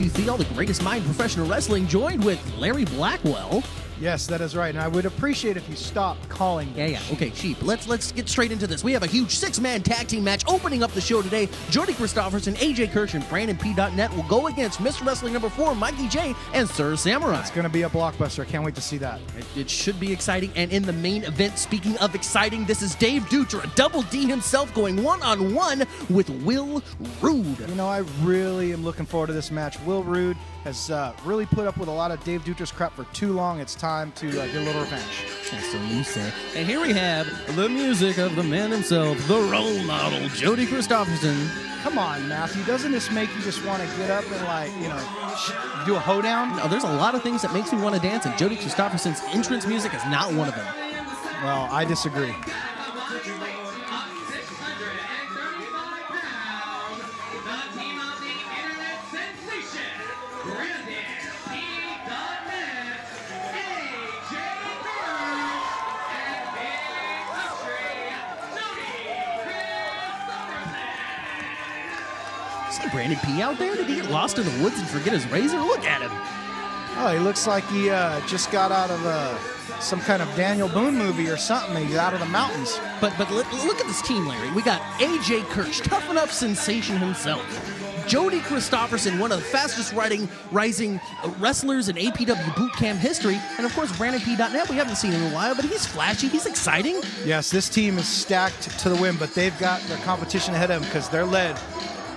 Matthew Thiel, the greatest mind in professional wrestling, joined with Larry Blackwell. Yes, that is right, and I would appreciate if you stopped calling me. Yeah. Okay, sheep. Let's get straight into this. We have a huge 6-man tag team match opening up the show today. Jody Kristofferson, A.J. Kirsch, and Brandon P.Net will go against Mr. Wrestling number 4, Mikey Jay, and Sir Samurai. It's going to be a blockbuster. I can't wait to see that. It should be exciting. And in the main event, speaking of exciting, this is Dave Dutra, Double D himself, going one-on-one with Will Rood. You know, I really am looking forward to this match. Will Rood has really put up with a lot of Dave Dutra's crap for too long. It's time to get a little revenge. That's so you say. And here we have the music of the man himself, the role model, Jody Kristofferson. Come on, Matthew. Doesn't this make you just want to get up and, like, you know, do a hoedown? No, there's a lot of things that makes me want to dance, and Jody Kristofferson's entrance music is not one of them. Well, I disagree. See Brandon P out there? Did he get lost in the woods and forget his razor? Look at him. Oh, he looks like he just got out of some kind of Daniel Boone movie or something. He's out of the mountains. But look at this team, Larry. We got A.J. Kirsch, tough enough sensation himself. Jody Kristofferson, one of the fastest rising wrestlers in APW boot camp history. And, of course, Brandon P.Net, we haven't seen him in a while, but he's flashy. He's exciting. Yes, this team is stacked to the win, but they've got their competition ahead of them because they're led.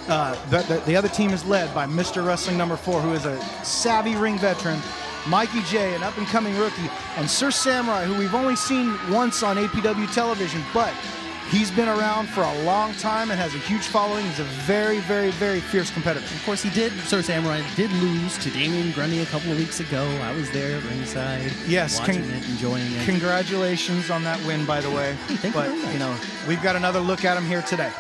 The other team is led by Mr. Wrestling number 4, who is a savvy ring veteran, Mikey Jay, an up-and-coming rookie, and Sir Samurai, who we've only seen once on APW television, but he's been around for a long time and has a huge following. He's a very, very, very fierce competitor. Of course, he did. Sir Samurai did lose to Damian Grundy a couple of weeks ago. I was there ringside, yes, watching it, enjoying it. Congratulations on that win, by the way. Hey, thank you very much. You know, we've got another look at him here today.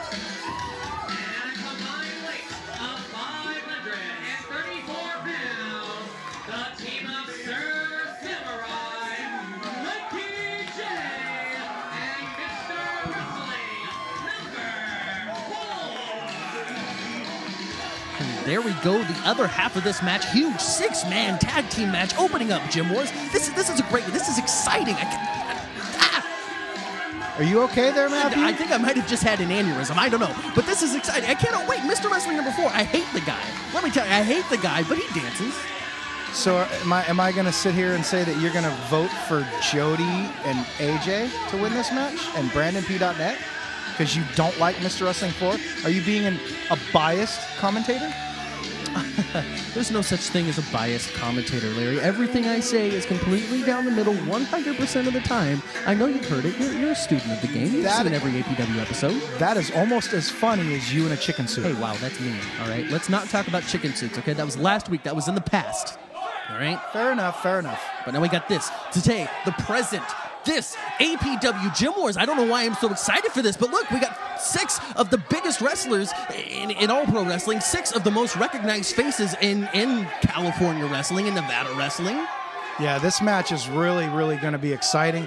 There we go, the other half of this match, huge 6-man tag team match opening up Gym Wars. This is a great, this is exciting. Are you okay there, Matthew? I think I might have just had an aneurysm, I don't know. But this is exciting, I cannot wait. Mr. Wrestling number 4, I hate the guy. Let me tell you, I hate the guy, but he dances. So am I going to sit here and say that you're going to vote for Jody and AJ to win this match and Brandon P.Net because you don't like Mr. Wrestling 4? Are you being a biased commentator? There's no such thing as a biased commentator, Larry. Everything I say is completely down the middle 100% of the time. I know you've heard it. You're a student of the game. You've seen every APW episode. That is almost as funny as you in a chicken suit. Hey, wow, that's mean. All right, let's not talk about chicken suits, okay? That was last week. That was in the past. All right? Fair enough, fair enough. But now we got this. Today, the present. This APW Gym Wars. I don't know why I'm so excited for this, but look, we got 6 of the biggest wrestlers in all pro wrestling, 6 of the most recognized faces in California wrestling and Nevada wrestling. Yeah, this match is really, really going to be exciting.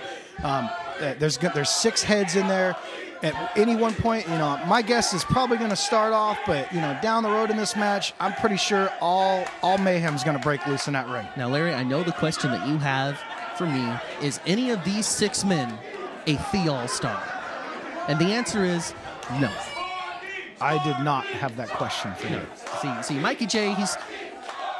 There's 6 heads in there. At any one point, you know, my guess is probably going to start off, but, you know, down the road in this match, I'm pretty sure all mayhem's going to break loose in that ring. Now, Larry, I know the question that you have for me is any of these 6 men a Thiel star? And the answer is no. I did not have that question for you. See, Mikey Jay,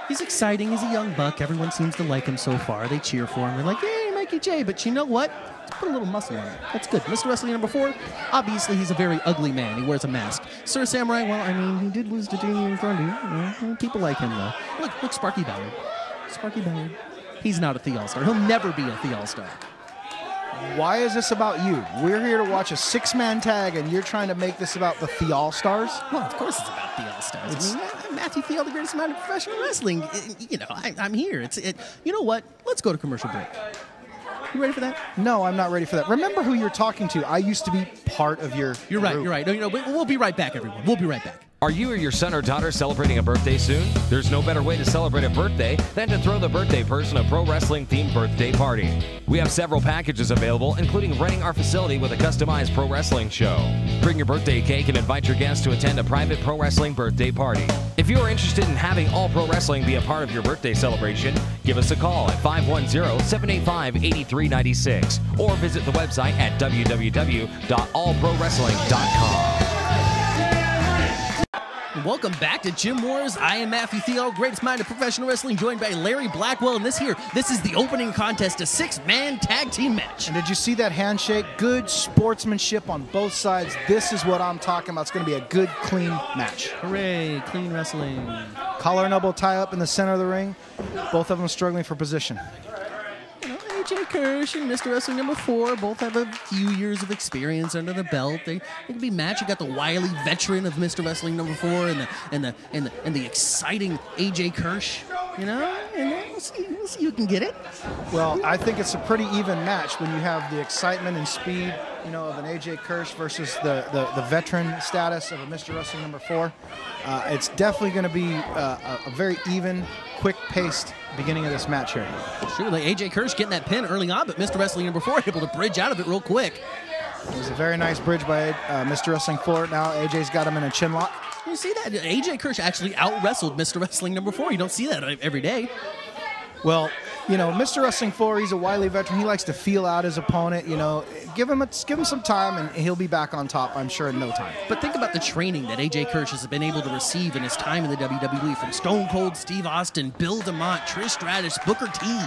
he's exciting. He's a young buck. Everyone seems to like him so far. They cheer for him. They're like, yay, Mikey Jay. But you know what? Let's put a little muscle on him. That's good. Mr. Wrestling number 4, obviously he's a very ugly man. He wears a mask. Sir Samurai, well, I mean, he did lose to Damian Grundy. You know, people like him, though. Look, Sparky Ballard. Sparky Ballard. He's not a Thiel star. He'll never be a Thiel star. Why is this about you? We're here to watch a 6-man tag, and you're trying to make this about the Thiel stars? Well, of course it's about Thiel stars. I mean, Matthew Thiel, the greatest man in professional wrestling. You know, I'm here. You know what? Let's go to commercial break. You ready for that? No, I'm not ready for that. Remember who you're talking to. I used to be part of your You're right. group. You're right. No, we'll be right back, everyone. We'll be right back. Are you or your son or daughter celebrating a birthday soon? There's no better way to celebrate a birthday than to throw the birthday person a pro wrestling themed birthday party. We have several packages available, including renting our facility with a customized pro wrestling show. Bring your birthday cake and invite your guests to attend a private pro wrestling birthday party. If you are interested in having all pro wrestling be a part of your birthday celebration, give us a call at 510-785-8396 or visit the website at www.allprowrestling.com. Welcome back to Gym Wars. I am Matthew Theo, greatest mind of professional wrestling, joined by Larry Blackwell. And this is the opening contest, a 6-man tag team match. And did you see that handshake? Good sportsmanship on both sides. This is what I'm talking about. It's going to be a good, clean match. Hooray, clean wrestling. Collar and elbow tie up in the center of the ring. Both of them struggling for position. A.J. Kirsch and Mr. Wrestling number 4 both have a few years of experience under the belt. They can be matched. You got the wily veteran of Mr. Wrestling number 4 and the exciting A.J. Kirsch. You know, and we'll see who can get it. Well, I think it's a pretty even match when you have the excitement and speed, you know, of an A.J. Kirsch versus the veteran status of a Mr. Wrestling number 4. It's definitely going to be a very even, quick-paced beginning of this match here. Sure, like A.J. Kirsch getting that pin early on, but Mr. Wrestling number 4 able to bridge out of it real quick. It was a very nice bridge by Mr. Wrestling 4. Now A.J.'s got him in a chin lock. You see that? A.J. Kirsch actually out-wrestled Mr. Wrestling number 4. You don't see that every day. Well, you know, Mr. Wrestling 4, he's a wily veteran. He likes to feel out his opponent. You know, give him some time, and he'll be back on top, I'm sure, in no time. But think about the training that A.J. Kirsch has been able to receive in his time in the WWE, from Stone Cold Steve Austin, Bill DeMott, Trish Stratus, Booker T.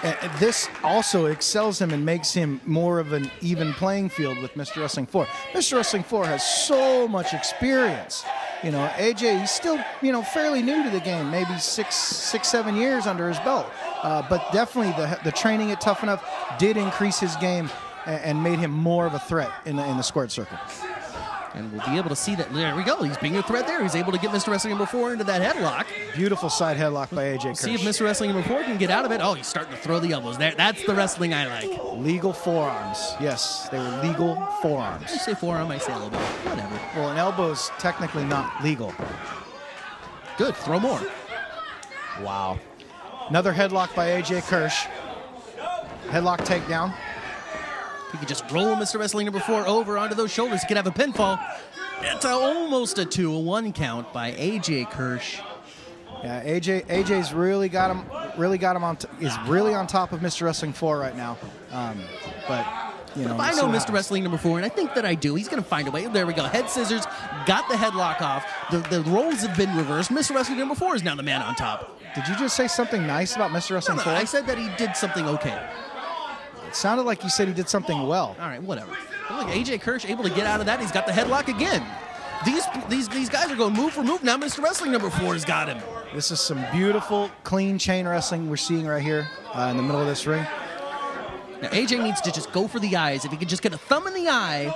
And this also excels him and makes him more of an even playing field with Mr. Wrestling 4. Mr. Wrestling 4 has so much experience. You know, AJ, he's still, you know, fairly new to the game, maybe 7 years under his belt. But definitely the training at Tough Enough did increase his game and made him more of a threat in the squared circle. And we'll be able to see that. There we go. He's being a threat there. He's able to get Mr. Wrestling number 4 into that headlock. Beautiful side headlock by AJ Kirsch. See if Mr. Wrestling number 4 can get out of it. Oh, he's starting to throw the elbows. That's the wrestling I like. Legal forearms. Yes, they were legal forearms. I say forearm, I say elbow. Whatever. Well, an elbow's technically not legal. Good. Throw more. Wow. Another headlock by AJ Kirsch. Headlock takedown. He could just roll Mr. Wrestling number 4 over onto those shoulders. He could have a pinfall. It's almost a 2-1 count by AJ Kirsch. Yeah, AJ's really got him on. Is really on top of Mr. Wrestling 4 right now. But you know, if I know Mr. Wrestling number 4, and I think that I do, he's going to find a way. There we go. Head scissors, got the headlock off. The roles have been reversed. Mr. Wrestling number 4 is now the man on top. Did you just say something nice about Mr. Wrestling 4? I said that he did something okay. It sounded like you said he did something well. All right, whatever. But look, AJ Kirsch able to get out of that. He's got the headlock again. These guys are going move for move. Now Mr. Wrestling number 4 has got him. This is some beautiful, clean chain wrestling we're seeing right here in the middle of this ring. Now AJ needs to just go for the eyes. If he could just get a thumb in the eye,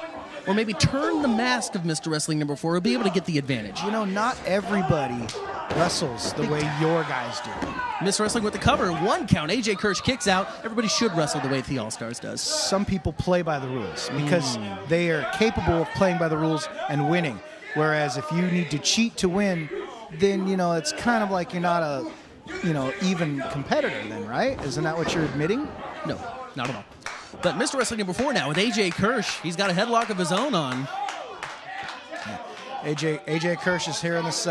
or maybe turn the mask of Mr. Wrestling number 4, he'll be able to get the advantage. You know, not everybody wrestles the way your guys do. Mr. Wrestling with the cover, 1 count. AJ Kirsch kicks out. Everybody should wrestle the way the All-Stars does. Some people play by the rules because they are capable of playing by the rules and winning. Whereas if you need to cheat to win, then, you know, it's kind of like you're not a, you know, even competitor then, right? Isn't that what you're admitting? No, not at all. But Mr. Wrestling number 4 now with AJ Kirsch. He's got a headlock of his own on. AJ Kirsch is here in this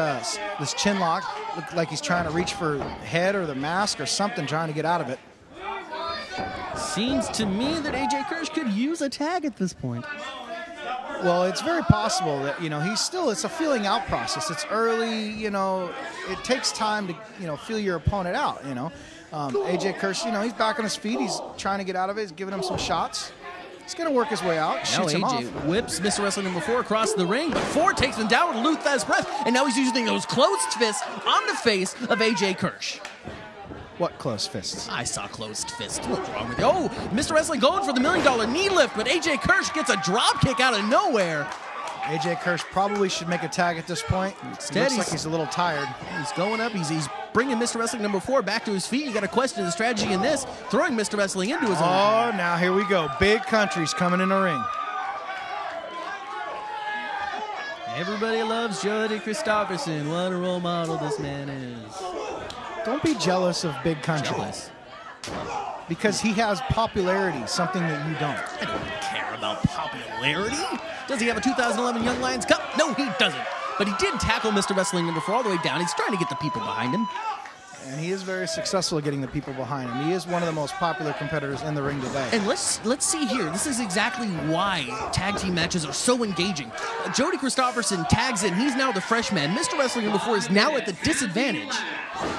chin lock. Looked like he's trying to reach for head or the mask or something, trying to get out of it. Seems to me that AJ Kirsch could use a tag at this point. Well, it's very possible that, you know, it's a feeling out process. It's early, you know, it takes time to, you know, feel your opponent out, you know. AJ Kirsch, you know, he's back on his feet. He's trying to get out of it. He's giving him some shots. He's going to work his way out. Now Shoots him off. AJ whips Mr. Wrestling number 4 across the ring, but 4 takes him down with a Luthez press, and now he's using those closed fists on the face of AJ Kirsch. What closed fists? I saw closed fists. What's wrong with you? Oh, Mr. Wrestling going for the $1 million knee lift, but AJ Kirsch gets a drop kick out of nowhere. AJ Kirsch probably should make a tag at this point. Instead, looks like he's a little tired. He's going up. He's bringing Mr. Wrestling number 4 back to his feet. You got to question the strategy in this, throwing Mr. Wrestling into his own. Oh, now here we go. Big countries coming in the ring. Everybody loves Jody Kristofferson. What a role model this man is. Don't be jealous of Big Country. Jealous. Because he has popularity, something that you don't. I don't care about popularity. Does he have a 2011 Young Lions Cup? No, he doesn't. But he did tackle Mr. Wrestling number 4 all the way down. He's trying to get the people behind him. And he is very successful at getting the people behind him. He is one of the most popular competitors in the ring today. And let's see here. This is exactly why tag team matches are so engaging. Jody Kristofferson tags in. He's now the freshman. Mr. Wrestling number 4 is now at the disadvantage.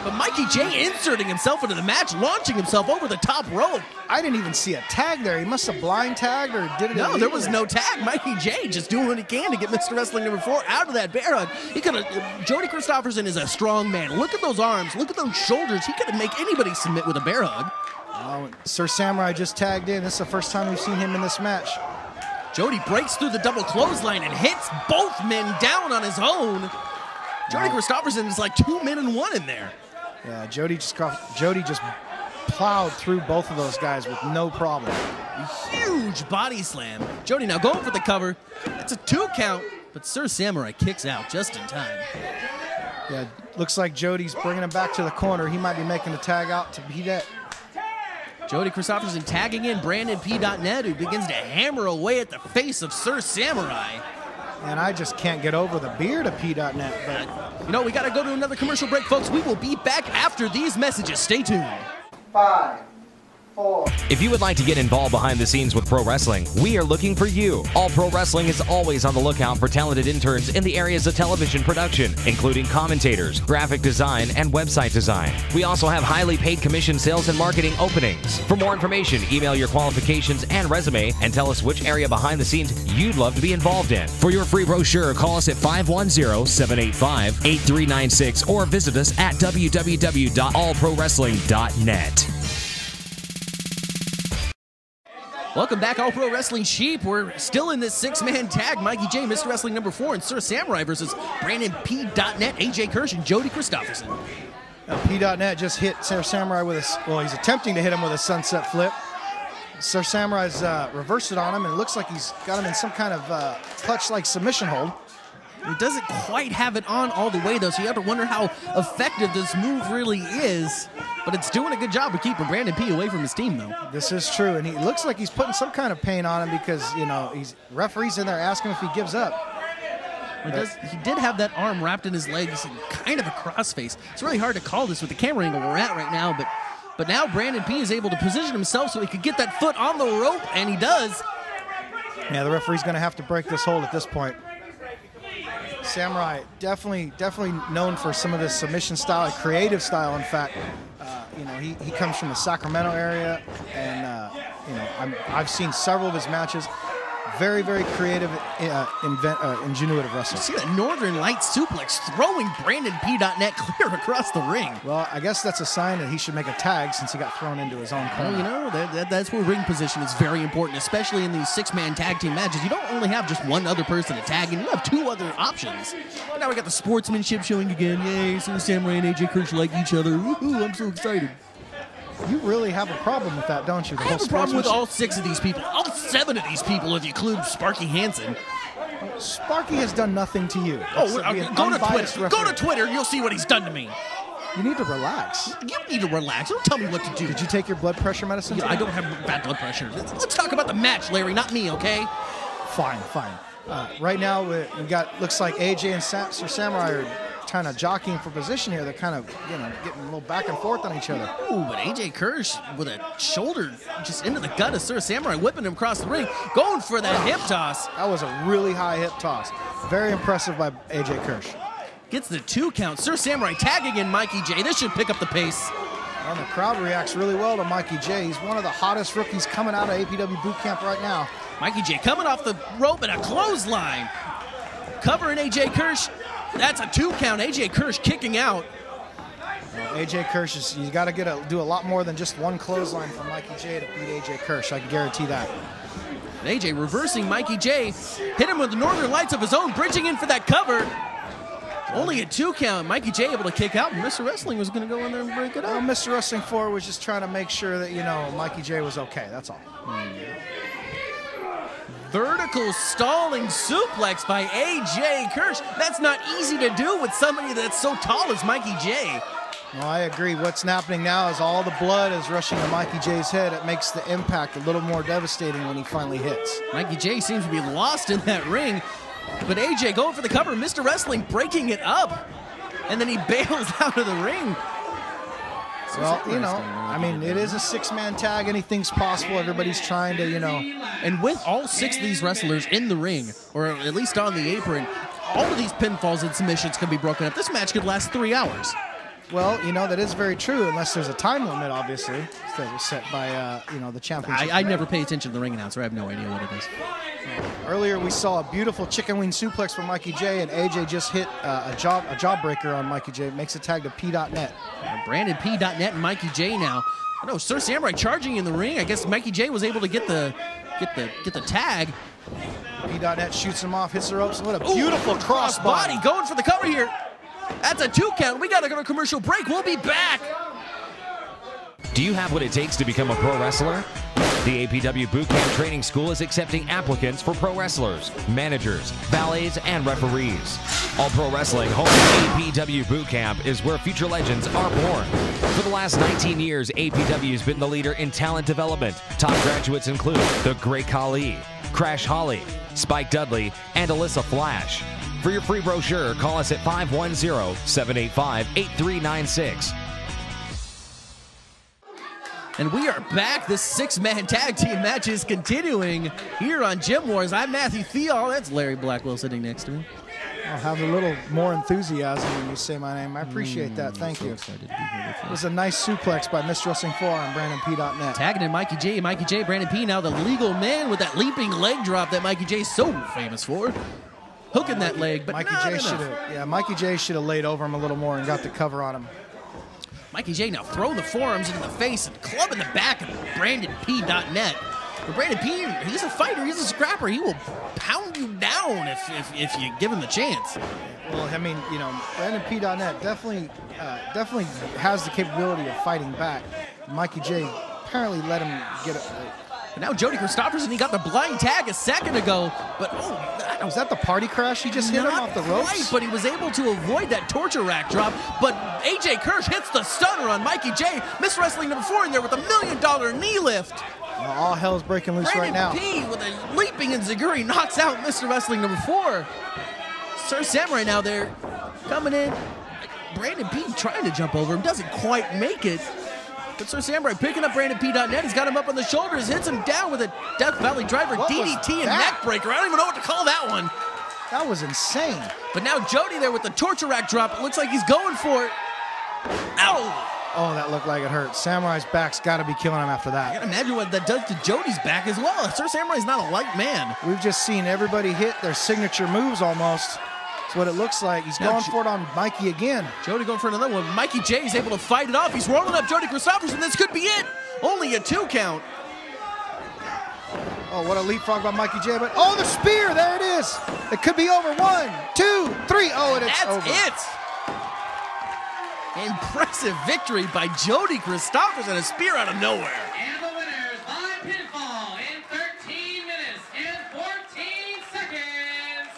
But Mikey Jay inserting himself into the match, launching himself over the top rope. I didn't even see a tag there. He must have blind tagged or did it. No, there was no tag. Mikey Jay just doing what he can to get Mr. Wrestling number 4 out of that bear hug. He could have. Jody Kristofferson is a strong man. Look at those arms. Look at those shoulders. He could make anybody submit with a bear hug. Oh, Sir Samurai just tagged in. This is the first time we've seen him in this match. Jody breaks through the double clothesline and hits both men down on his own. Jody Kristofferson is like 2 men and 1 in there. Yeah, Jody just plowed through both of those guys with no problem. Huge body slam. Jody now going for the cover. It's a 2 count, but Sir Samurai kicks out just in time. Yeah, looks like Jody's bringing him back to the corner. He might be making a tag out to P.net. Jody Kristofferson tagging in Brandon P.net, who begins to hammer away at the face of Sir Samurai. And I just can't get over the beard of P.net. But, you know, we got to go to another commercial break, folks. We will be back after these messages. Stay tuned. 5, 4. If you would like to get involved behind the scenes with pro wrestling, we are looking for you. All Pro Wrestling is always on the lookout for talented interns in the areas of television production, including commentators, graphic design, and website design. We also have highly paid commission sales and marketing openings. For more information, email your qualifications and resume and tell us which area behind the scenes you'd love to be involved in. For your free brochure, call us at 510-785-8396 or visit us at www.allprowrestling.net. Welcome back, All Pro Wrestling Sheep. We're still in this 6-man tag. Mikey Jay, Mr. Wrestling number 4, and Sir Samurai versus Brandon P.net, A.J. Kirsch, and Jody Kristofferson. P.net just hit Sir Samurai with a, well, he's attempting to hit him with a sunset flip. Sir Samurai's reversed it on him, and it looks like he's got him in some kind of clutch-like submission hold. He doesn't quite have it on all the way, though, so you have to wonder how effective this move really is. But it's doing a good job of keeping Brandon P. away from his team, though. This is true, and he looks like he's putting some kind of pain on him because, you know, referee's in there asking if he gives up. He did have that arm wrapped in his legs and kind of a crossface. It's really hard to call this with the camera angle we're at right now, but now Brandon P. is able to position himself so he could get that foot on the rope, and he does. Yeah, the referee's going to have to break this hold at this point. Samurai definitely known for some of his submission style, creative style. In fact, you know, he comes from the Sacramento area, and you know, I've seen several of his matches. Very, very creative, ingenuitive wrestler. See that Northern Lights suplex throwing Brandon P.net clear across the ring. Well, I guess that's a sign that he should make a tag since he got thrown into his own corner. Well, you know, that's where ring position is very important, especially in these 6-man tag team matches. You don't only have just one other person to tag, and you have 2 other options. But now we got the sportsmanship showing again. Yay, so Samurai and A.J. Kirsch like each other. Woohoo, I'm so excited. You really have a problem with that, don't you? I have a problem with all 6 of these people. All 7 of these people, if you include Sparky Hansen. Sparky has done nothing to you. Go to Twitter. Go to Twitter. You'll see what he's done to me. You need to relax. You need to relax. Don't tell me what to do. Did you take your blood pressure medicine? I don't have bad blood pressure. Let's talk about the match, Larry, not me, okay? Fine. Right now, we got, looks like AJ and Sir Samurai are kind of jockeying for position here. They're kind of, you know, getting a little back and forth on each other. Ooh, but A.J. Kirsch with a shoulder just into the gut of Sir Samurai, whipping him across the ring, going for that hip toss. That was a really high hip toss. Very impressive by A.J. Kirsch. Gets the 2 count. Sir Samurai tagging in Mikey Jay. This should pick up the pace. Well, the crowd reacts really well to Mikey Jay. He's one of the hottest rookies coming out of APW boot camp right now. Mikey Jay coming off the rope and a clothesline. Covering A.J. Kirsch. That's a 2 count. A.J. Kirsch kicking out. A.J. Kirsch, you got to do a lot more than just one clothesline for Mikey Jay to beat A.J. Kirsch. I can guarantee that. A.J. reversing Mikey Jay. Hit him with the Northern Lights of his own, bridging in for that cover. Only a 2 count. Mikey Jay able to kick out, and Mr. Wrestling was going to go in there and break it up. Well, Mr. Wrestling 4 was just trying to make sure that, you know, Mikey Jay was okay. That's all. vertical stalling suplex by A.J. Kirsch. That's not easy to do with somebody that's so tall as Mikey Jay. Well, I agree. What's happening now is all the blood is rushing to Mikey Jay's head. It makes the impact a little more devastating when he finally hits. Mikey Jay seems to be lost in that ring, but A.J. going for the cover. Mr. Wrestling breaking it up, and then he bails out of the ring. Well, you know, I mean, it is a six-man tag. Anything's possible. Everybody's trying to, you know. And with all 6 of these wrestlers in the ring, or at least on the apron, all of these pinfalls and submissions can be broken up. This match could last 3 hours. Well, you know, that is very true, unless there's a time limit, obviously, that was set by, you know, the championship. I never pay attention to the ring announcer. I have no idea what it is. Earlier, we saw a beautiful chicken wing suplex from Mikey Jay, and AJ just hit a job breaker on Mikey Jay. Makes a tag to P.net. Brandon P.net and Mikey Jay now. Oh, no, Sir Samurai charging in the ring. I guess Mikey Jay was able to get the tag. P.net shoots him off, hits the ropes. What a beautiful crossbody. Going for the cover here. That's a 2 count. We got to go to a commercial break. We'll be back. Do you have what it takes to become a pro wrestler? The APW Boot Camp Training School is accepting applicants for pro wrestlers, managers, valets, and referees. All Pro Wrestling home APW Boot Camp is where future legends are born. For the last 19 years, APW has been the leader in talent development. Top graduates include The Great Khali, Crash Holly, Spike Dudley, and Alyssa Flash. For your free brochure, call us at 510-785-8396. And we are back. This 6-man tag team match is continuing here on Gym Wars. I'm Matthew Theall. That's Larry Blackwell sitting next to me. I'll have a little more enthusiasm when you say my name. I appreciate that. Thank you. Excited to be here with you. It was a nice suplex by Mr. Wrestling 4 on Brandon P.net. Tagging in Mikey Jay. Mikey Jay, Brandon P. now the legal man with that leaping leg drop that Mikey Jay's so famous for. Hooking that leg, but Mikey Jay should have laid over him a little more and got the cover on him. Mikey Jay now throwing the forearms into the face and clubbing the back of Brandon P.net. But Brandon P., he's a fighter, he's a scrapper. He will pound you down if you give him the chance. Well, I mean, you know, Brandon P.net definitely has the capability of fighting back. Mikey Jay apparently let him get it. But now Jody Kristofferson, he got the blind tag a second ago, but was that the party crash? He just hit him off the ropes? Right, but he was able to avoid that torture rack drop. But A.J. Kirsch hits the stunner on Mikey Jay. Mr. Wrestling number 4 in there with a $1 million knee lift. Well, all hell's breaking loose right now. Brandon P. with a leaping enziguri knocks out Mr. Wrestling number 4. Sir Samurai now there coming in. Brandon P. trying to jump over him, doesn't quite make it. But Sir Samurai picking up Brandon P.net. He's got him up on the shoulders, hits him down with a Death Valley Driver, DDT, and neck breaker. I don't even know what to call that one. That was insane. But now Jody there with the torture rack drop. It looks like he's going for it. Ow! Oh, that looked like it hurt. Samurai's back's got to be killing him after that. I gotta imagine what that does to Jody's back as well. Sir Samurai's not a light man. We've just seen everybody hit their signature moves almost. That's what it looks like. He's going for it on Mikey again. Jody going for another one. Mikey Jay is able to fight it off. He's rolling up Jody Kristofferson. This could be it. Only a 2 count. Oh, what a leapfrog by Mikey Jay. But oh, the spear. There it is. It could be over. 1, 2, 3. Oh, and it's over. That's it. Impressive victory by Jody Kristofferson. A spear out of nowhere. And the winners by pinfall in 13 minutes and 14 seconds.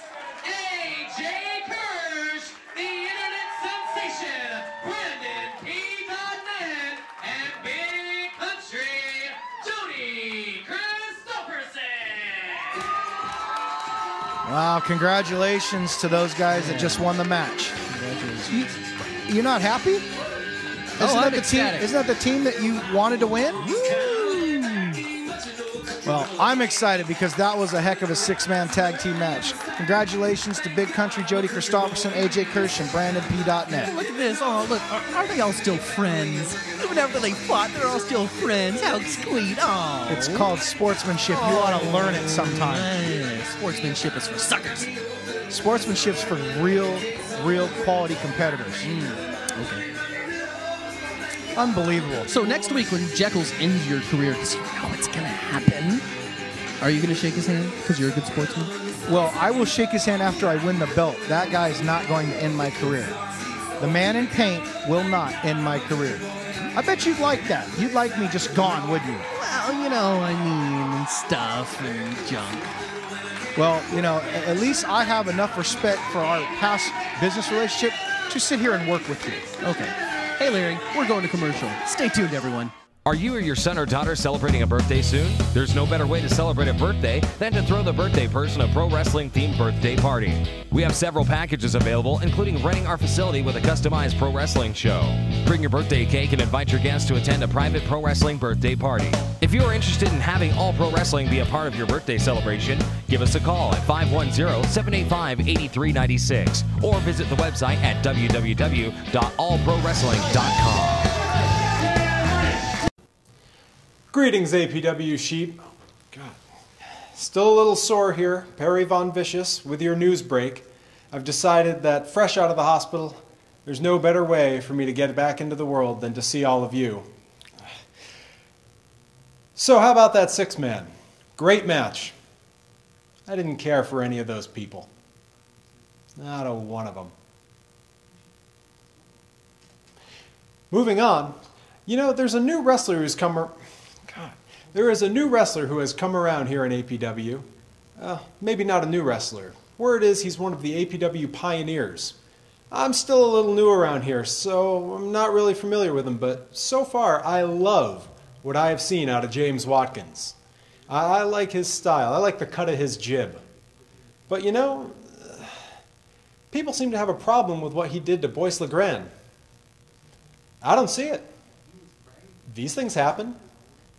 A.J. Kirsch, the internet sensation, Brandon P.net, and Big Country, Jody Kristofferson. Wow, congratulations to those guys that just won the match. Congratulations. You're not happy? I'm ecstatic. Isn't that the team that you wanted to win? Well, I'm excited because that was a heck of a 6-man tag team match. Congratulations to Big Country, Jody Kristofferson, A.J. Kirsch, and Brandon P.net. Look at this. Oh, look. Are they all still friends? Even after they fought, they're all still friends. How sweet. Oh. It's called sportsmanship. You ought to learn it sometime. Sportsmanship is for suckers. Sportsmanship's for real quality competitors. Okay. Unbelievable. So next week when Jekyll's ends your career, because you know it's going to happen, are you going to shake his hand because you're a good sportsman? Well, I will shake his hand after I win the belt. That guy is not going to end my career. The man in paint will not end my career. I bet you'd like that. You'd like me just gone, wouldn't you? Well, you know, I mean, and stuff and junk. Well, you know, at least I have enough respect for our past business relationship to sit here and work with you. Okay. Hey, Larry, we're going to commercial. Stay tuned, everyone. Are you or your son or daughter celebrating a birthday soon? There's no better way to celebrate a birthday than to throw the birthday person a pro wrestling themed birthday party. We have several packages available, including renting our facility with a customized pro wrestling show. Bring your birthday cake and invite your guests to attend a private pro wrestling birthday party. If you are interested in having all pro wrestling be a part of your birthday celebration, give us a call at 510-785-8396 or visit the website at www.allprowrestling.com. Greetings, APW sheep. God. Still a little sore here. Perry Von Vicious with your news break. I've decided that fresh out of the hospital, there's no better way for me to get back into the world than to see all of you. So how about that six-man? Great match. I didn't care for any of those people. Not a one of them. Moving on, you know, there's a new wrestler who's come... There is a new wrestler who has come around here in APW. Maybe not a new wrestler. Word is he's one of the APW pioneers. I'm still a little new around here, so I'm not really familiar with him, but so far I love what I have seen out of James Watkins. I like his style. I like the cut of his jib. But you know, people seem to have a problem with what he did to Boyce LeGrand. I don't see it. These things happen.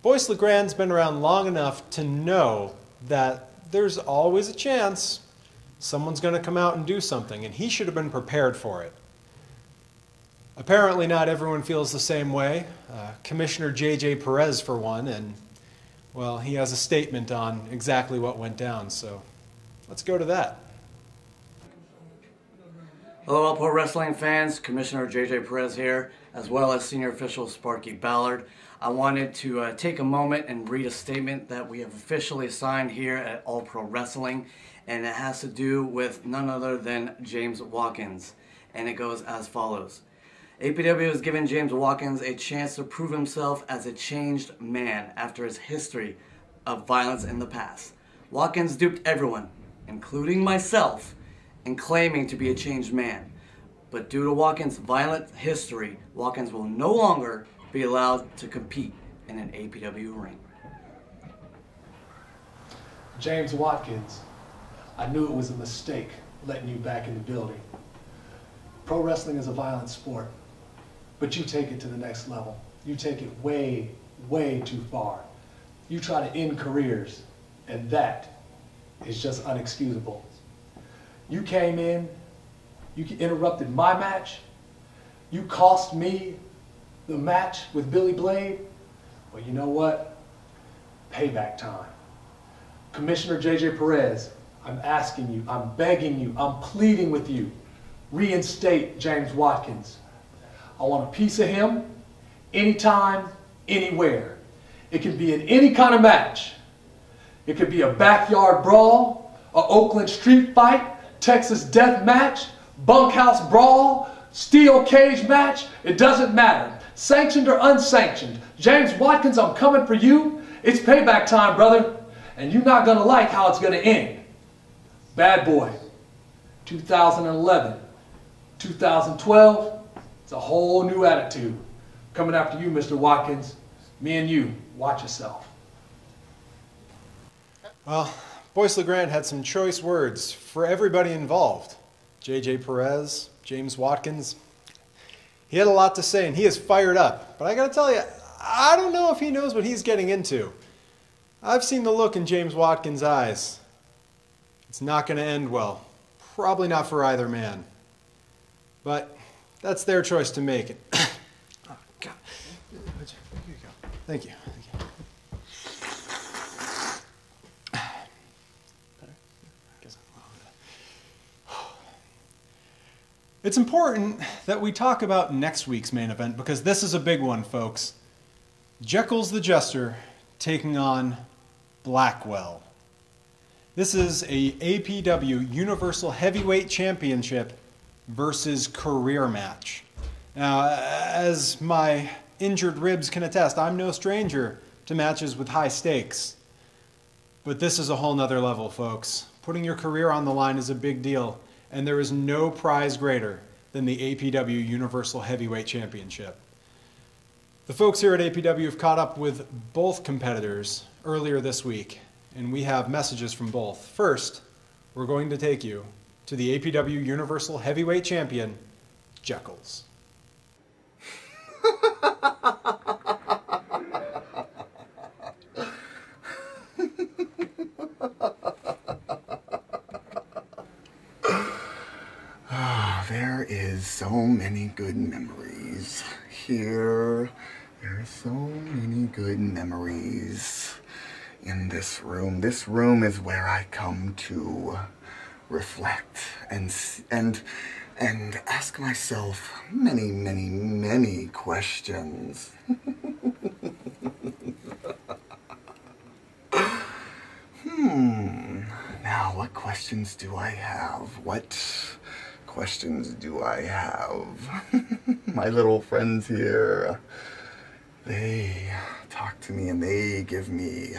Boyce LeGrand's been around long enough to know that there's always a chance someone's going to come out and do something, and he should have been prepared for it. Apparently not everyone feels the same way. Commissioner J.J. Perez, for one, and, well, he has a statement on exactly what went down, so let's go to that. Hello, all pro wrestling fans. Commissioner J.J. Perez here, as well as senior official Sparky Ballard. I wanted to take a moment and read a statement that we have officially signed here at All Pro Wrestling, and it has to do with none other than James Watkins. And it goes as follows. APW has given James Watkins a chance to prove himself as a changed man after his history of violence in the past. Watkins duped everyone, including myself, in claiming to be a changed man. But due to Watkins' violent history, Watkins will no longer be allowed to compete in an APW ring. James Watkins, I knew it was a mistake letting you back in the building. Pro wrestling is a violent sport, but you take it to the next level. You take it way, way too far. You try to end careers, and that is just unexcusable. You came in, you interrupted my match, you cost me the match with Billy Blade. Well, you know what? Payback time. Commissioner J.J. Perez, I'm asking you, I'm begging you, I'm pleading with you, reinstate James Watkins. I want a piece of him, anytime, anywhere. It can be in any kind of match. It could be a backyard brawl, a Oakland street fight, Texas death match, bunkhouse brawl, steel cage match. It doesn't matter. Sanctioned or unsanctioned. James Watkins, I'm coming for you. It's payback time, brother. And you're not going to like how it's going to end. Bad Boy, 2011, 2012, it's a whole new attitude. Coming after you, Mr. Watkins. Me and you, watch yourself. Well, Boyce LeGrand had some choice words for everybody involved. J.J. Perez, James Watkins. He had a lot to say, and he is fired up. But I got to tell you, I don't know if he knows what he's getting into. I've seen the look in James Watkins' eyes. It's not going to end well. Probably not for either man. But that's their choice to make. Oh, God. Here you go. Thank you. It's important that we talk about next week's main event because this is a big one, folks. Jekyll's the Jester taking on Blackwell. This is a APW Universal Heavyweight Championship versus career match. Now, as my injured ribs can attest, I'm no stranger to matches with high stakes. But this is a whole nother level, folks. Putting your career on the line is a big deal, and there is no prize greater than the APW Universal Heavyweight Championship. The folks here at APW have caught up with both competitors earlier this week, and we have messages from both. First, we're going to take you to the APW Universal Heavyweight Champion, Jekyll's. There is so many good memories here. There are so many good memories in this room. This room is where I come to reflect and ask myself many, many, many questions. Now, what questions do I have? What questions do I have? My little friends here, they talk to me and they give me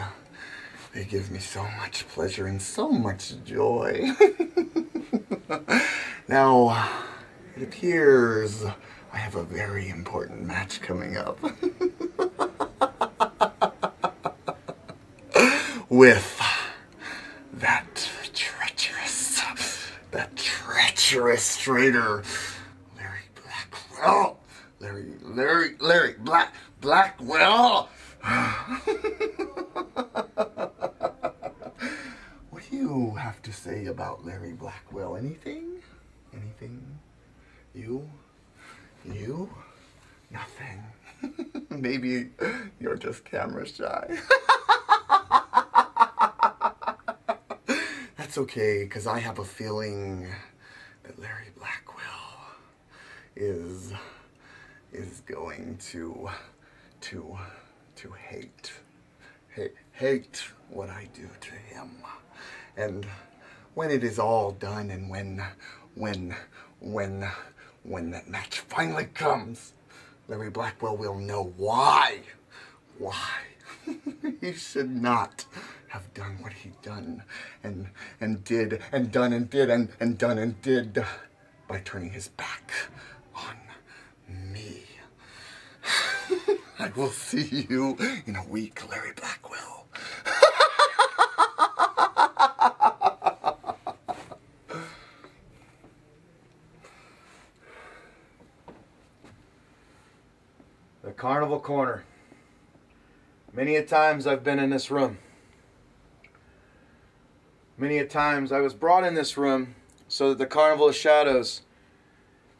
so much pleasure and so much joy. Now, it appears I have a very important match coming up with that treacherous traitor, Larry Blackwell. Larry Blackwell. What do you have to say about Larry Blackwell? Anything? Anything? You? Nothing. Maybe you're just camera shy. That's okay, because I have a feeling that Larry Blackwell is going to hate what I do to him. And when it is all done, and when that match finally comes, Larry Blackwell will know why he should not have done what he done and did by turning his back on me. I will see you in a week, Larry Blackwell. The Carnival Corner. Many a times I've been in this room. Many a times I was brought in this room so that the Carnival of Shadows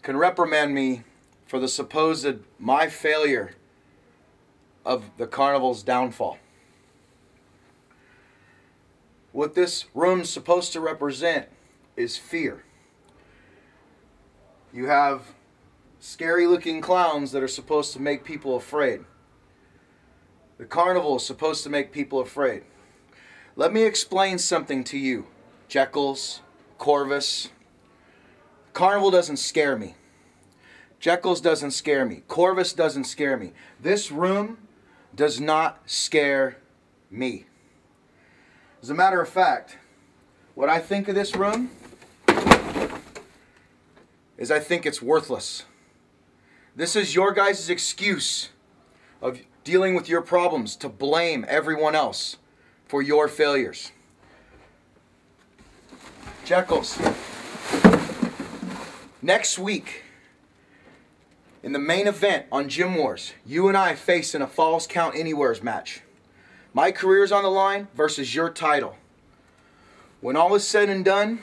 can reprimand me for the supposed my failure of the Carnival's downfall. What this room's supposed to represent is fear. You have scary looking clowns that are supposed to make people afraid. The Carnival is supposed to make people afraid. Let me explain something to you, Jekyll's, Corvus. Carnival doesn't scare me. Jekyll's doesn't scare me. Corvus doesn't scare me. This room does not scare me. As a matter of fact, what I think of this room is I think it's worthless. This is your guys' excuse of dealing with your problems to blame everyone else for your failures. Jekyll's, next week, in the main event on Gym Wars, you and I face in a Falls Count Anywheres match. My career's on the line versus your title. When all is said and done,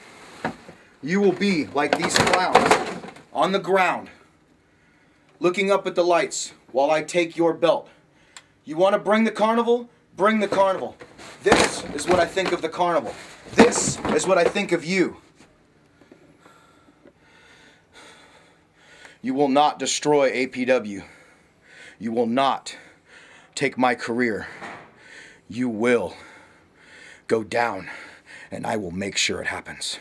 you will be like these clowns on the ground, looking up at the lights while I take your belt. You want to bring the Carnival? Bring the Carnival. This is what I think of the Carnival. This is what I think of you. You will not destroy APW. You will not take my career. You will go down, and I will make sure it happens.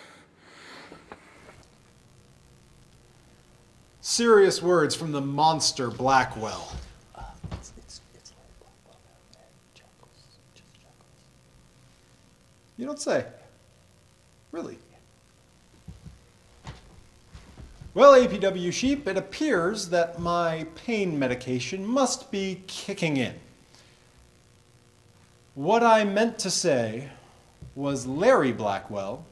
Serious words from the monster Blackwell. It's Larry Blackwell, man. You don't say. Really? Well, APW Sheep, it appears that my pain medication must be kicking in. What I meant to say was Larry Blackwell,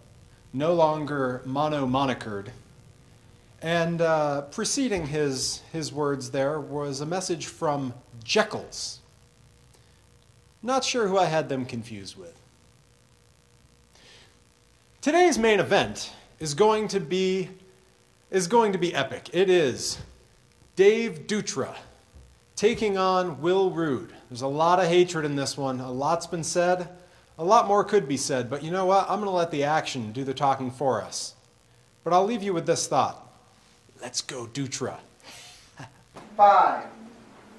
no longer mono-monikered, and preceding his words there was a message from Jekylls. Not sure who I had them confused with. Today's main event is going to be epic. It is Dave Dutra taking on Will Rood. There's a lot of hatred in this one. A lot's been said. A lot more could be said, but you know what? I'm going to let the action do the talking for us. But I'll leave you with this thought. Let's go, Dutra. 5,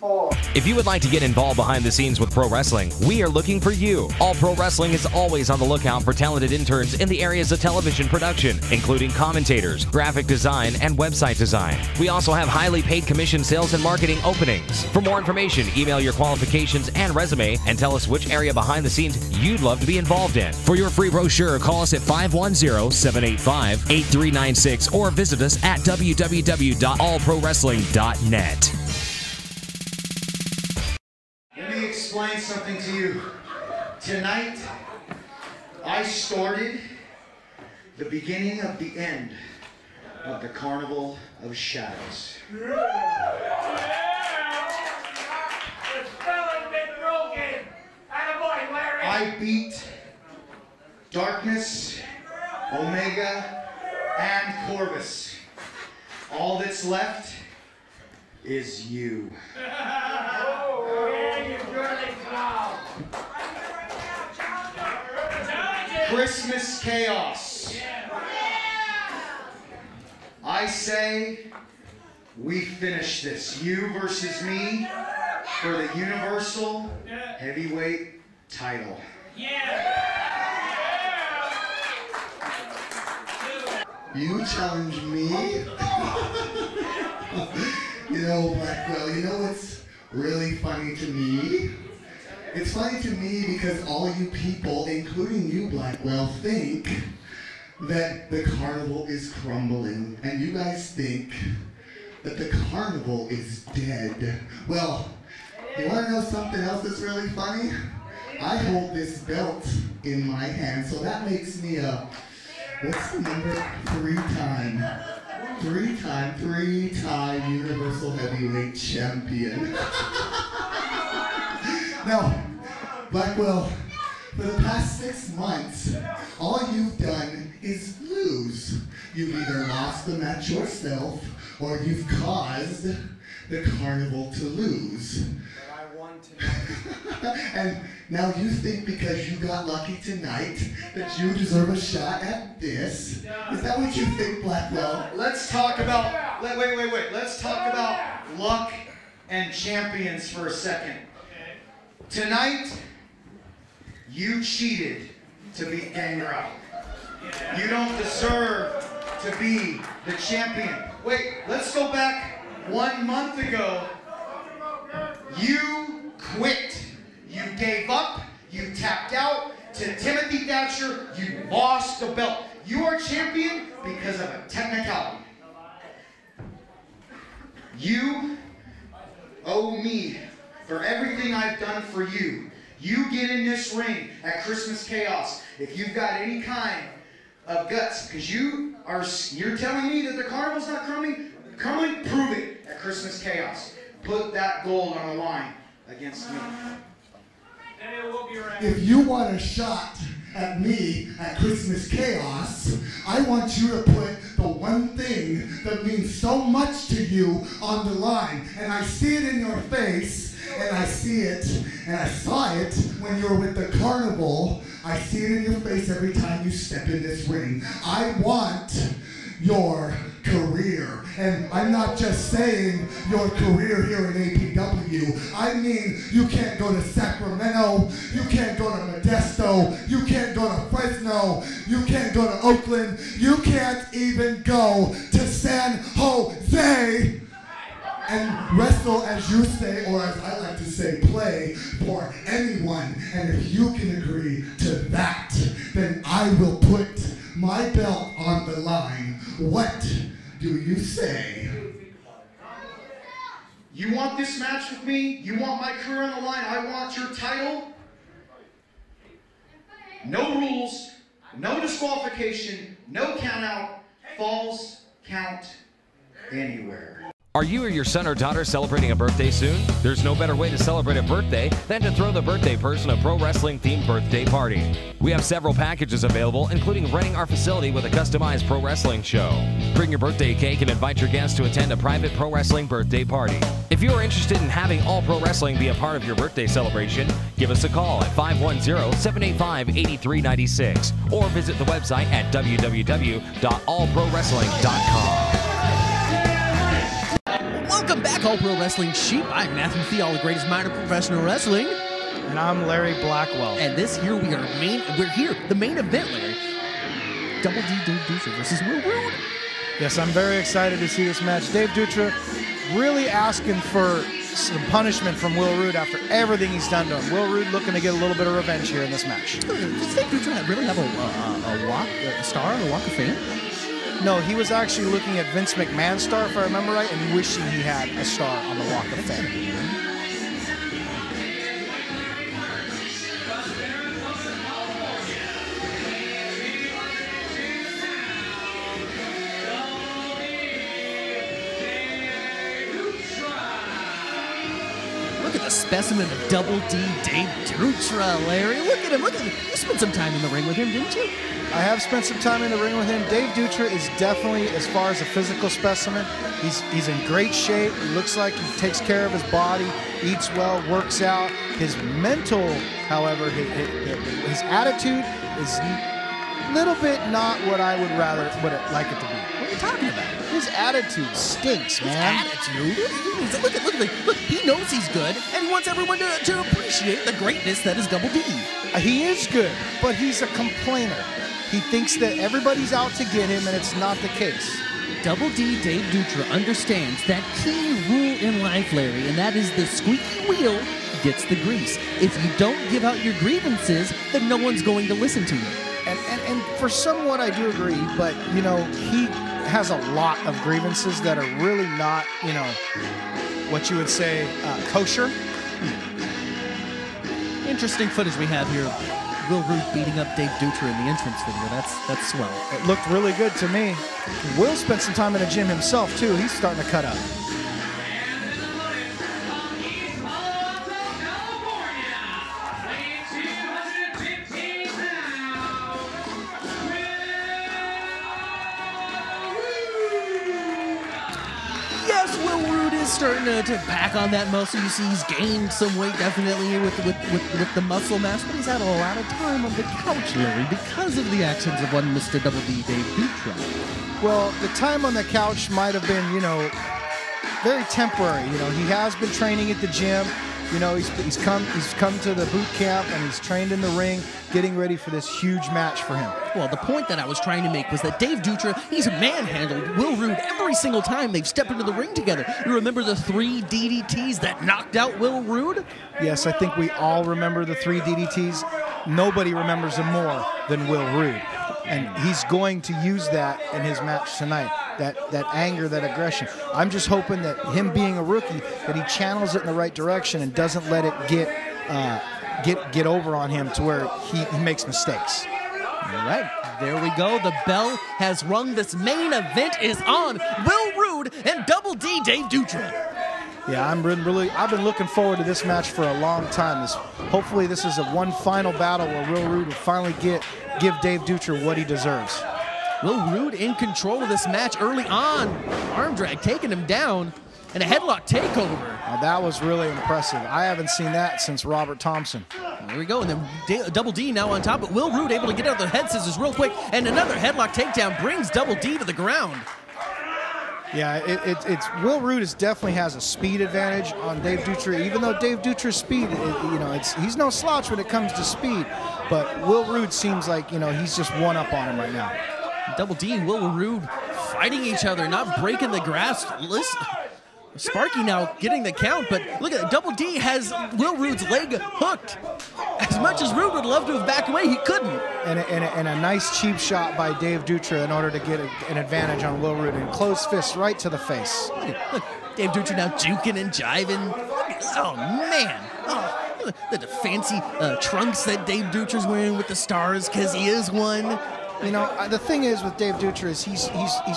4. If you would like to get involved behind the scenes with pro wrestling, we are looking for you. All Pro Wrestling is always on the lookout for talented interns in the areas of television production, including commentators, graphic design, and website design. We also have highly paid commission sales and marketing openings. For more information, email your qualifications and resume and tell us which area behind the scenes you'd love to be involved in. For your free brochure, call us at 510-785-8396 or visit us at www.allprowrestling.net. Let me explain something to you. Tonight, I started the beginning of the end of the Carnival of Shadows. I beat Darkness, Omega, and Corvus. All that's left is you. Kristmas Kaos. I say we finish this. You versus me for the Universal Heavyweight title. You challenge me? You know, Blackwell, you know what's really funny to me? It's funny to me because all you people, including you, Blackwell, think that the carnival is crumbling, and you guys think that the carnival is dead. Well, you want to know something else that's really funny? I hold this belt in my hand, so that makes me a, what's the number? Three-time Universal Heavyweight Champion. Now, Blackwell, for the past 6 months, all you've done is lose. You've either lost the match yourself, or you've caused the carnival to lose. But I won tonight. And now you think because you got lucky tonight that you deserve a shot at this? Is that what you think, Blackwell? Let's talk about, wait. Let's talk about luck and champions for a second. Tonight, you cheated to beat Gangrel. You don't deserve to be the champion. Wait, let's go back 1 month ago. You quit. You gave up. You tapped out to Timothy Thatcher. You lost the belt. You are champion because of a technicality. You owe me for everything I've done for you. You get in this ring at Kristmas Kaos if you've got any kind of guts, because you're telling me that the carnival's not crumbling. Prove it at Kristmas Kaos. Put that gold on the line against me. If you want a shot at me at Kristmas Kaos, I want you to put the one thing that means so much to you on the line. And I see it in your face, and I see it, and I saw it when you were with the carnival. I see it in your face every time you step in this ring. I want your career. And I'm not just saying your career here in APW. I mean, you can't go to Sacramento, you can't go to Modesto, you can't go to Fresno, you can't go to Oakland, you can't even go to San Jose and wrestle, as you say, or as I like to say, play for anyone. And if you can agree to that, then I will put my belt on the line. What do you say? You want this match with me? You want my career on the line? I want your title? No rules, no disqualification, no count out, falls count anywhere. Are you or your son or daughter celebrating a birthday soon? There's no better way to celebrate a birthday than to throw the birthday person a pro wrestling themed birthday party. We have several packages available, including renting our facility with a customized pro wrestling show. Bring your birthday cake and invite your guests to attend a private pro wrestling birthday party. If you are interested in having all pro wrestling be a part of your birthday celebration, give us a call at 510-785-8396 or visit the website at www.allprowrestling.com. Welcome back, All Pro Wrestling Sheep. I'm Matthew Thiel, the greatest mind of professional wrestling. And I'm Larry Blackwell. And this here we're here, the main event, Larry. Double D Dave Dutra versus Will Rood. Yes, I'm very excited to see this match. Dave Dutra really asking for some punishment from Will Rood after everything he's done to him. Will Rood looking to get a little bit of revenge here in this match. Does Dave Dutra really have a star on the Walk of Fame? No, he was actually looking at Vince McMahon's star, if I remember right, and wishing he had a star on the Walk of Fame. Look at the specimen of Double D Dave Dutra, Larry. Look at him, look at him. You spent some time in the ring with him, didn't you? I have spent some time in the ring with him. Dave Dutra is definitely, as far as a physical specimen, he's in great shape. He looks like he takes care of his body, eats well, works out. His mental, however, his attitude is a little bit not what I would like it to be. What are you talking about? His attitude stinks, man. His attitude? Look, he knows he's good, and he wants everyone to appreciate the greatness that is Double D. He is good, but he's a complainer. He thinks that everybody's out to get him, and it's not the case. Double D Dave Dutra understands that key rule in life, Larry, and that is the squeaky wheel gets the grease. If you don't give out your grievances, then no one's going to listen to you. And for somewhat I do agree, but, you know, he has a lot of grievances that are really not, you know, what you would say kosher. Interesting footage we have here. Will Rood beating up Dave Dutra in the entrance video. That's swell. It looked really good to me. Will spent some time in the gym himself, too. He's starting to cut up. Starting to pack on that muscle. You see he's gained some weight definitely with the muscle mass, but he's had a lot of time on the couch, Larry, because of the actions of one Mr. Double D Dave Dutra. Well, the time on the couch might have been, you know, very temporary. You know, he has been training at the gym. You know, he's come to the boot camp and he's trained in the ring, getting ready for this huge match for him. Well, the point that I was trying to make was that Dave Dutra, he's manhandled Will Rood every single time they've stepped into the ring together. You remember the 3 DDTs that knocked out Will Rood? Yes, I think we all remember the 3 DDTs. Nobody remembers them more than Will Rood. And he's going to use that in his match tonight. That anger, that aggression. I'm just hoping that him being a rookie, that he channels it in the right direction and doesn't let it get over on him to where he makes mistakes. All right, there we go. The bell has rung. This main event is on. Will Rood and Double D Dave Dutra. Yeah, I've been looking forward to this match for a long time. Hopefully this is one final battle where Will Rood will finally give Dave Dutra what he deserves. Will Rood in control of this match early on. Arm drag taking him down, and a headlock takeover. Now that was really impressive. I haven't seen that since Robert Thompson. There we go, and then Double D now on top, but Will Rood able to get out of the head scissors real quick, and another headlock takedown brings Double D to the ground. Yeah, it's Will Rood definitely has a speed advantage on Dave Dutra. Even though Dave Dutra's speed, he's no slouch when it comes to speed, but Will Rood seems like, you know, he's just one up on him right now. Double D and Will Rood fighting each other, not breaking the grass. Listen, Sparky now getting the count, but look at it. Double D has Will Rood's leg hooked. As much as Rood would love to have backed away, he couldn't. And a nice cheap shot by Dave Dutra in order to get an advantage on Will Rood, and closed fist right to the face. Look, Dave Dutra now juking and jiving. Oh, man. Oh, the fancy trunks that Dave Dutra's wearing with the stars, because he is one. You know, the thing is with Dave Dutra is he's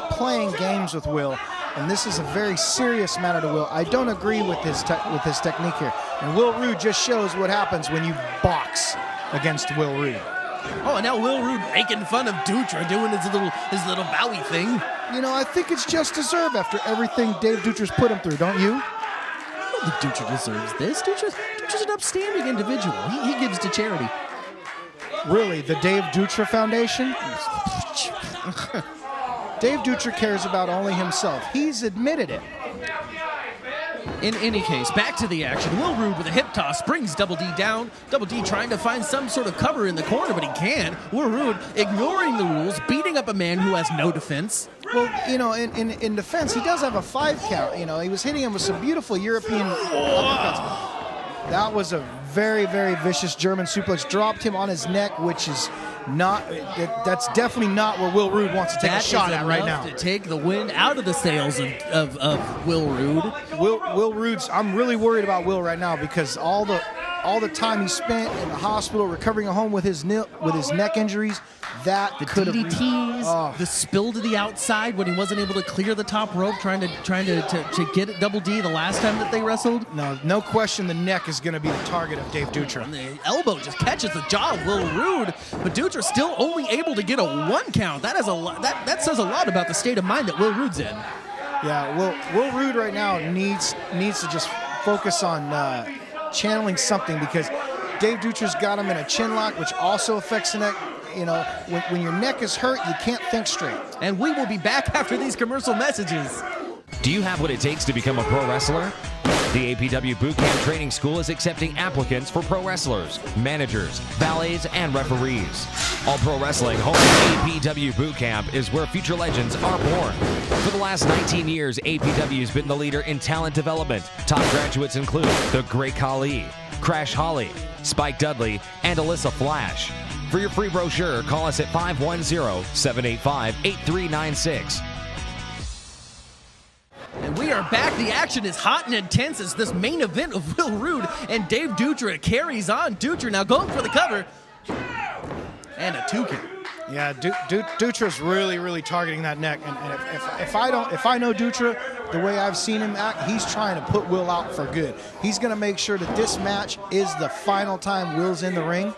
playing games with Will, and this is a very serious matter to Will. I don't agree with his technique here, and Will Rood just shows what happens when you box against Will Rood. Oh, and now Will Rood making fun of Dutra, doing his little bowie thing. You know, I think it's just deserved after everything Dave Dutra's put him through, don't you? I don't think Dutra deserves this. Dutra's an upstanding individual. He gives to charity. Really, the Dave Dutra Foundation? Dave Dutra cares about only himself. He's admitted it. In any case, back to the action. Will Rood with a hip toss brings Double D down. Double D trying to find some sort of cover in the corner, but he can't. Will Rood ignoring the rules, beating up a man who has no defense. Well, you know, in defense, he does have a 5 count. You know, he was hitting him with some beautiful European uppercuts. That was a very, very vicious German suplex. Dropped him on his neck, which is not, that's definitely not where Will Rood wants to take a shot at right now. To take the wind out of the sails of Will Rood. Will Rood's, I'm really worried about Will right now because all the time he spent in the hospital recovering at home with his neck injuries, that could have DDTs, the spill to the outside when he wasn't able to clear the top rope, trying to get at Double D the last time that they wrestled. No question, the neck is going to be the target of Dave Dutra. And the elbow just catches the jaw of Will Rood, but Dutra still only able to get a 1 count. That says a lot about the state of mind that Will Rood's in. Yeah, Will Rood right now needs to just focus on channeling something, because Dave Dutra's got him in a chin lock, which also affects the neck. You know, when your neck is hurt, you can't think straight. And we will be back after these commercial messages. Do you have what it takes to become a pro wrestler? The APW Bootcamp Training School is accepting applicants for pro wrestlers, managers, valets, and referees. All Pro Wrestling home APW Bootcamp is where future legends are born. For the last 19 years, APW has been the leader in talent development. Top graduates include The Great Khali, Crash Holly, Spike Dudley, and Alyssa Flash. For your free brochure, call us at 510-785-8396. And we are back. The action is hot and intense as this main event of Will Rood and Dave Dutra carries on. Dutra now going for the cover. And a 2 count. Yeah, Dutra's really, really targeting that neck. And if I know Dutra the way I've seen him act, he's trying to put Will out for good. He's going to make sure that this match is the final time Will's in the ring.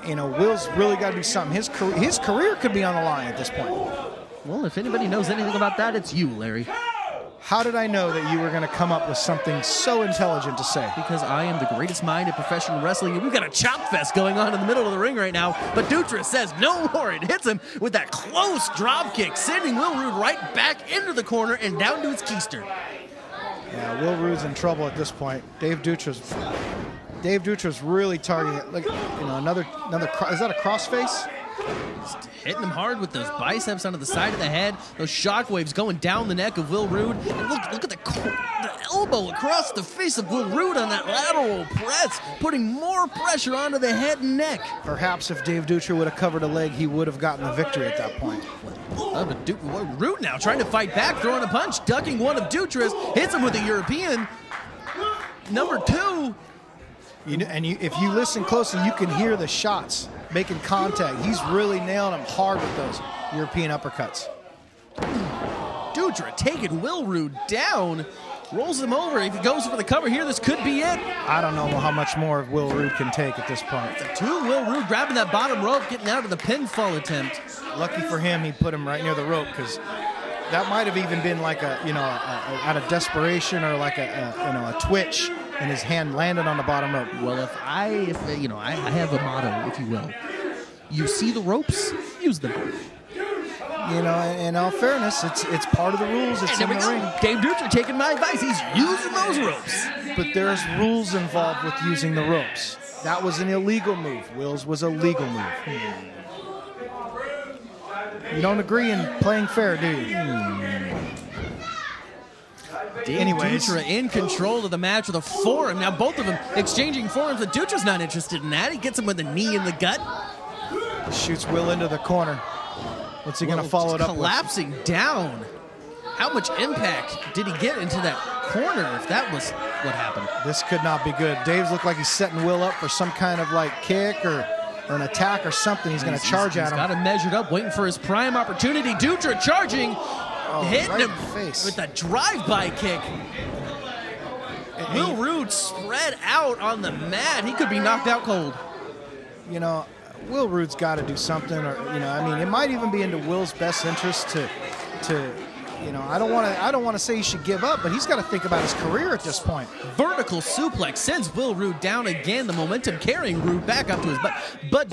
You know, Will's really got to do something. His career could be on the line at this point. Well, if anybody knows anything about that, it's you, Larry. How did I know that you were going to come up with something so intelligent to say? Because I am the greatest mind in professional wrestling, and we've got a chop fest going on in the middle of the ring right now. But Dutra says no more. It hits him with that close drop kick, sending Will Rood right back into the corner and down to his keister. Yeah, Will Rood's in trouble at this point. Dave Dutra's really targeting it. Like, you know, another. Is that a crossface? Just hitting him hard with those biceps onto the side of the head. Those shockwaves going down the neck of Will Rood. And look at the elbow across the face of Will Rood on that lateral press, putting more pressure onto the head and neck. Perhaps if Dave Dutra would have covered a leg, he would have gotten the victory at that point. Rood now trying to fight back, throwing a punch, ducking one of Dutra's, hits him with a European. Number 2. If you listen closely, you can hear the shots making contact. He's really nailing him hard with those European uppercuts. Dutra taking Will Rood down, rolls him over. If he goes for the cover here, this could be it. I don't know how much more Will Rood can take at this point. Will Rood grabbing that bottom rope, getting out of the pinfall attempt. Lucky for him, he put him right near the rope, because that might have even been like out of desperation or like a twitch, and his hand landed on the bottom rope. Well, I have a motto, if you will. You see the ropes, use them. You know, in all fairness, it's part of the rules. It's in the ring. Dave Dutra taking my advice. He's using those ropes. But there's rules involved with using the ropes. That was an illegal move. Will's was a legal move. You don't agree in playing fair, do you? Dutra in control of the match with a forearm. Now both of them exchanging forearms, but Dutra's not interested in that. He gets him with a knee in the gut. Shoots Will into the corner. What's he going to follow it up with? Collapsing down. How much impact did he get into that corner if that was what happened? This could not be good. Dave's looked like he's setting Will up for some kind of like kick or an attack or something. He's going to charge at him. He's got him measured up, waiting for his prime opportunity. Dutra charging, hitting right him in the face with a drive-by kick. Will Rood spread out on the mat. He could be knocked out cold. You know, Will Rood's got to do something, or I mean, it might even be into Will's best interest to I don't want to say he should give up, but he's got to think about his career at this point. Vertical suplex sends Will Rood down again. The momentum carrying Rood back up to his butt. But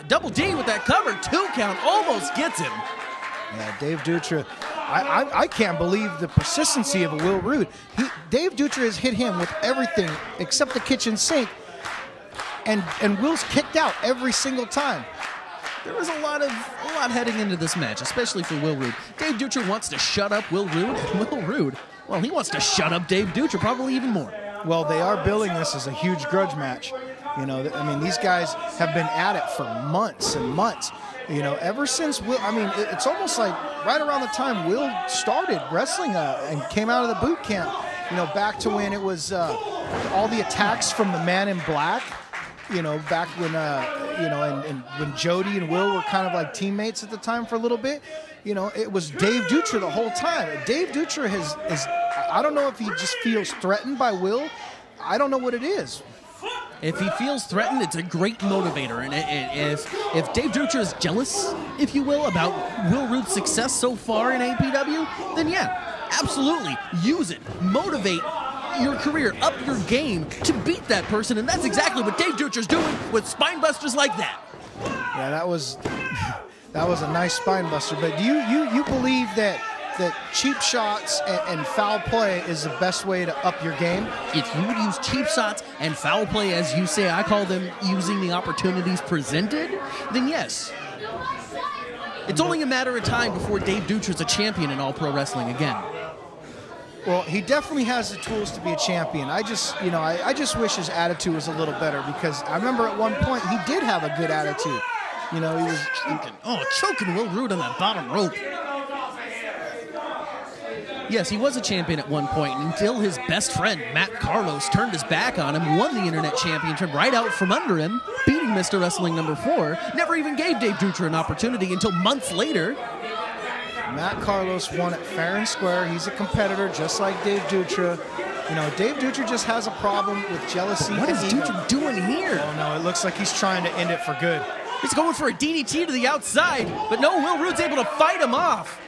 Double D with that cover, 2 count, almost gets him. Yeah, Dave Dutra. I can't believe the persistency of Will Rood. Dave Dutra has hit him with everything except the kitchen sink, and Will's kicked out every single time. There was a lot heading into this match, especially for Will Rood. Dave Dutra wants to shut up Will Rood, and Will Rood, well, he wants to shut up Dave Dutra probably even more. Well, they are billing this as a huge grudge match. I mean, these guys have been at it for months and months. Ever since Will, I mean, it's almost like right around the time Will started wrestling and came out of the boot camp, back to when it was all the attacks from the Man in Black. Back when, and when Jody and Will were kind of like teammates at the time for a little bit, it was Dave Dutra the whole time. Dave Dutra is I don't know if he just feels threatened by Will. I don't know what it is. If he feels threatened, it's a great motivator. And if Dave Dutra is jealous, if you will, about Will Rood's success so far in APW, then yeah, absolutely, use it. Motivate your career, up your game to beat that person, and that's exactly what Dave Dutra's doing with spine busters like that. Yeah, that was a nice spine buster. But do you believe that cheap shots and foul play is the best way to up your game? If you would use cheap shots and foul play, as you say, I call them using the opportunities presented, then yes. It's only a matter of time before Dave Dutra's a champion in All Pro Wrestling again. Well, he definitely has the tools to be a champion. I just wish his attitude was a little better, because I remember at one point he did have a good attitude. He was choking Will Rood on that bottom rope. Yes, he was a champion at one point until his best friend, Matt Carlos, turned his back on him, won the Internet Championship right out from under him, beating Mr. Wrestling number 4. Never even gave Dave Dutra an opportunity until months later. Matt Carlos won it fair and square. He's a competitor just like Dave Dutra. Dave Dutra just has a problem with jealousy. What is Dutra doing here? Oh, no, it looks like he's trying to end it for good. He's going for a DDT to the outside, but no, Will Rood's able to fight him off.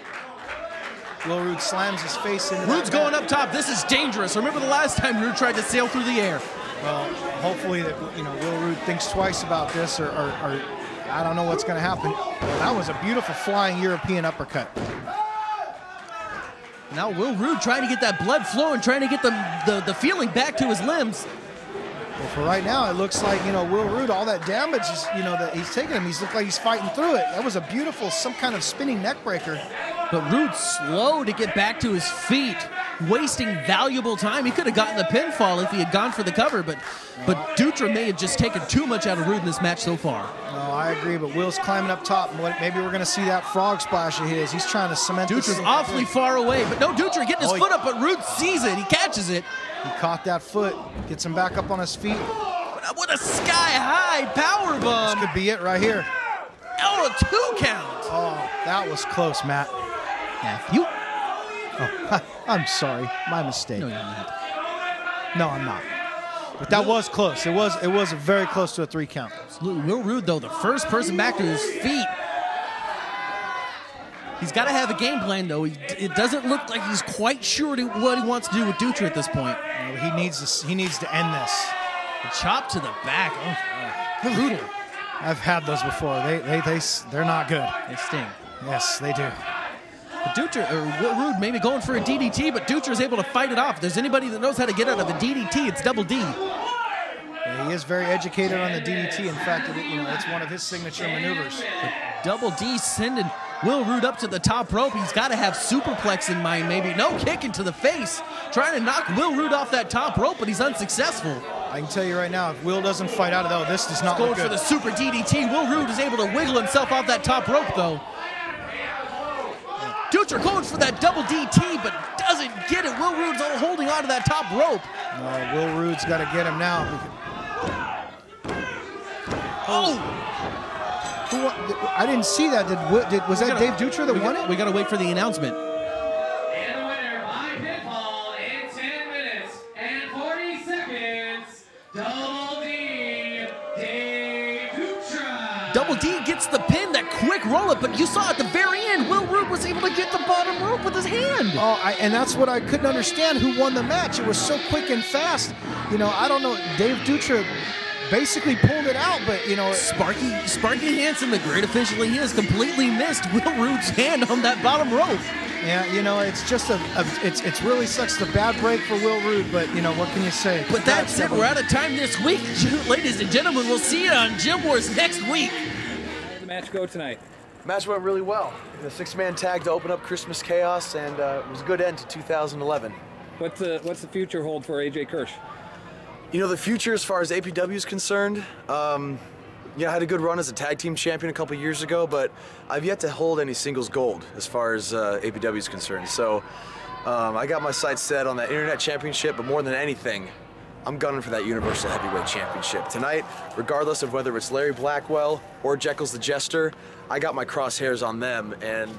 Will Rood slams his face into Rood's going up top. This is dangerous. Remember the last time Rood tried to sail through the air? Well, hopefully that Will Rood thinks twice about this, or I don't know what's going to happen. That was a beautiful flying European uppercut. Now Will Rood trying to get that blood flowing, trying to get the feeling back to his limbs. Well, for right now, it looks like, Will Rood, all that damage is, that he's taking him. He's looked like he's fighting through it. That was a beautiful, some kind of spinning neck breaker. But Rood slow to get back to his feet, wasting valuable time. He could have gotten the pinfall if he had gone for the cover, but Dutra may have just taken too much out of Rood in this match so far. No, I agree, but Will's climbing up top. Maybe we're going to see that frog splash of his. He's trying to cement this. Dutra's awfully far away, but no, Dutra getting his foot up, but Rood sees it. He catches it. He caught that foot, gets him back up on his feet. What a sky-high power bomb. This could be it right here. Oh, a 2 count. Oh, that was close, Matt. You? Oh, I'm sorry. My mistake. No, you're not. No, I'm not. But that was close. It was very close to a 3 count. Absolutely. Will Rood, though, the first person back to his feet. He's got to have a game plan, though. It doesn't look like he's quite sure what he wants to do with Dutra at this point. No, he needs to end this. A chop to the back. Oh, brutal. I've had those before. They're not good. They sting. Yes, they do. But Will Rood maybe going for a DDT, but Dutra's able to fight it off. If there's anybody that knows how to get out of a DDT, it's Double D. Yeah, he is very educated on the DDT. In fact, it's one of his signature maneuvers. But Double D sending Will Rood up to the top rope. He's got to have superplex in mind, maybe. No, kick into the face. Trying to knock Will Rood off that top rope, but he's unsuccessful. I can tell you right now, if Will doesn't fight out of that, this does not Going look good. for the super DDT. Will Rood is able to wiggle himself off that top rope, though. Dutra going for that double DT, but doesn't get it. Will Rood's holding on to that top rope. Will Rood's got to get him now. Oh! I didn't see that. Was that Dave Dutra that won it? We got to wait for the announcement. And the winner by pinfall in 10 minutes and 40 seconds, Double D, Dave Dutra. Double D gets the pin, that quick roll-up, but you saw at the very end, Will Rood was able to get the bottom rope with his hand. And that's what I couldn't understand, who won the match. It was so quick and fast. You know, I don't know. Dave Dutra basically pulled it out, but, you know. Sparky Hansen, the great official he is, completely missed Will Rood's hand on that bottom rope. Yeah, you know, it's just it's really sucks. It's a bad break for Will Rood, but, you know, what can you say? But that's it. We're out of time this week. Ladies and gentlemen, we'll see you on Gym Wars next week. How did the match go tonight? The match went really well. The six-man tag to open up Kristmas Kaos, and it was a good end to 2011. What's the future hold for A.J. Kirsch? You know, the future as far as APW is concerned, yeah, I had a good run as a tag team champion a couple years ago, but I've yet to hold any singles gold as far as APW is concerned. So I got my sights set on that Internet Championship, but more than anything, I'm gunning for that Universal Heavyweight Championship. Tonight, regardless of whether it's Larry Blackwell or Jekyll's the Jester, I got my crosshairs on them, and